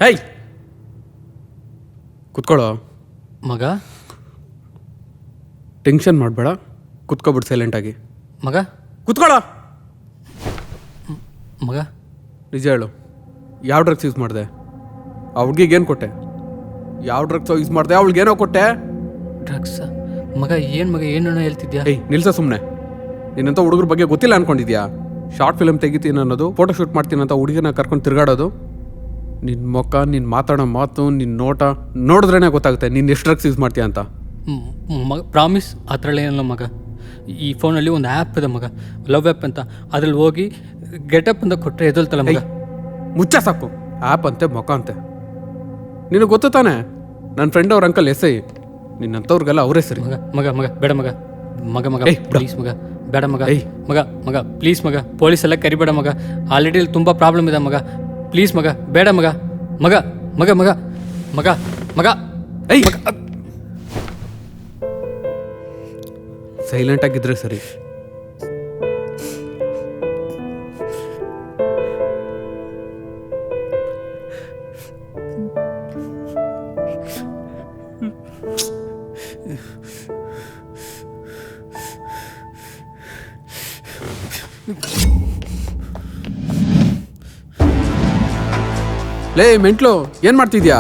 ಹೇಯ್ ಕುತ್ಕೊಳ್ಳೋ ಮಗ ಟೆನ್ಷನ್ ಮಾಡಬೇಡ, ಕುತ್ಕೊಬಿಡು ಸೈಲೆಂಟಾಗಿ. ಮಗ ಕುತ್ಕೊಳ್ಳೋ. ಮಗ ನಿಜ ಹೇಳು, ಯಾವ ಡ್ರಗ್ಸ್ ಯೂಸ್ ಮಾಡಿದೆ? ಆ ಹುಡ್ಗಿಗೆ ಏನು ಕೊಟ್ಟೆ? ಯಾವ ಡ್ರಗ್ಸ್ ಯೂಸ್ ಮಾಡಿದೆ? ಅವಳಿಗೇನೋ ಕೊಟ್ಟೆ? ಡ್ರಗ್ಸ್ ಮಗ. ಏನು ಮಗ ಏನೇನೋ ಹೇಳ್ತಿದ್ಯಾ? ಏಯ್ ನಿಲ್ಸ ಸುಮ್ಮನೆ. ನಿನ್ನಂಥ ಹುಡುಗರ ಬಗ್ಗೆ ಗೊತ್ತಿಲ್ಲ ಅನ್ಕೊಂಡಿದ್ಯಾ? ಶಾರ್ಟ್ ಫಿಲ್ಮ್ ತೆಗಿತೀನಿ ಅನ್ನೋದು, ಫೋಟೋ ಶೂಟ್ ಮಾಡ್ತೀನಿ ಅಂತ ಹುಡುಗಿನ ಕರ್ಕೊಂಡು ತಿರುಗಾಡೋದು. ನಿನ್ನ ಮುಖ, ನಿನ್ನ ಮಾತಾಡೋ ಮಾತು, ನಿನ್ನ ನೋಟ ನೋಡಿದ್ರೇ ಗೊತ್ತಾಗುತ್ತೆ ನೀನು ಎಷ್ಟು ಡ್ರಗ್ಸ್ ಯೂಸ್ ಮಾಡ್ತೀಯ ಅಂತ. ಮಗ ಪ್ರಾಮಿಸ್ ಆ ಥರ ಏನಿಲ್ಲ ಮಗ. ಈ ಫೋನಲ್ಲಿ ಒಂದು ಆ್ಯಪ್ ಇದೆ ಮಗ, ಲವ್ ಆ್ಯಪ್ ಅಂತ. ಅದ್ರಲ್ಲಿ ಹೋಗಿ ಗೆಟಪ್ ಅಂತ ಕೊಟ್ಟರೆ ಎದಲ್ತಲ್ಲ ಮಗ. ಮುಚ್ಚ ಸಾಕು. ಆ್ಯಪ್ ಅಂತೆ ಮೊಕ ಅಂತೆ. ನಿನಗೆ ಗೊತ್ತು ತಾನೆ ನನ್ನ ಫ್ರೆಂಡ್ ಅವ್ರ ಅಂಕಲ್ ಎಸ್ ಐ. ನಿನ್ನಂಥವ್ರಿಗೆಲ್ಲ ಅವರೇ ಸರಿ. ಮಗ ಮಗ ಮಗ ಬೇಡ ಮಗ. ಮಗ ಮಗ ಏಯ್, ಪ್ಲೀಸ್ ಮಗ ಬೇಡ ಮಗ. ಏಯ್. ಮಗ ಮಗ ಪ್ಲೀಸ್ ಮಗ. ಪೊಲೀಸ್ ಎಲ್ಲ ಕರಿಬೇಡ ಮಗ. ಆಲ್ರೆಡಿ ಇಲ್ಲಿ ತುಂಬ ಪ್ರಾಬ್ಲಮ್ ಇದೆ ಮಗ. ಪ್ಲೀಸ್ ಮಗ ಬೇಡ ಮಗ. ಮಗ ಮಗ ಮಗ ಮಗ ಮಗ ಏಯ್ ಸೈಲೆಂಟ್ ಆಗಿದ್ರೆ ಸರಿ. ಲೇ ಮೆಂಟ್ಲು, ಏನ್ ಮಾಡ್ತಿದ್ಯಾ?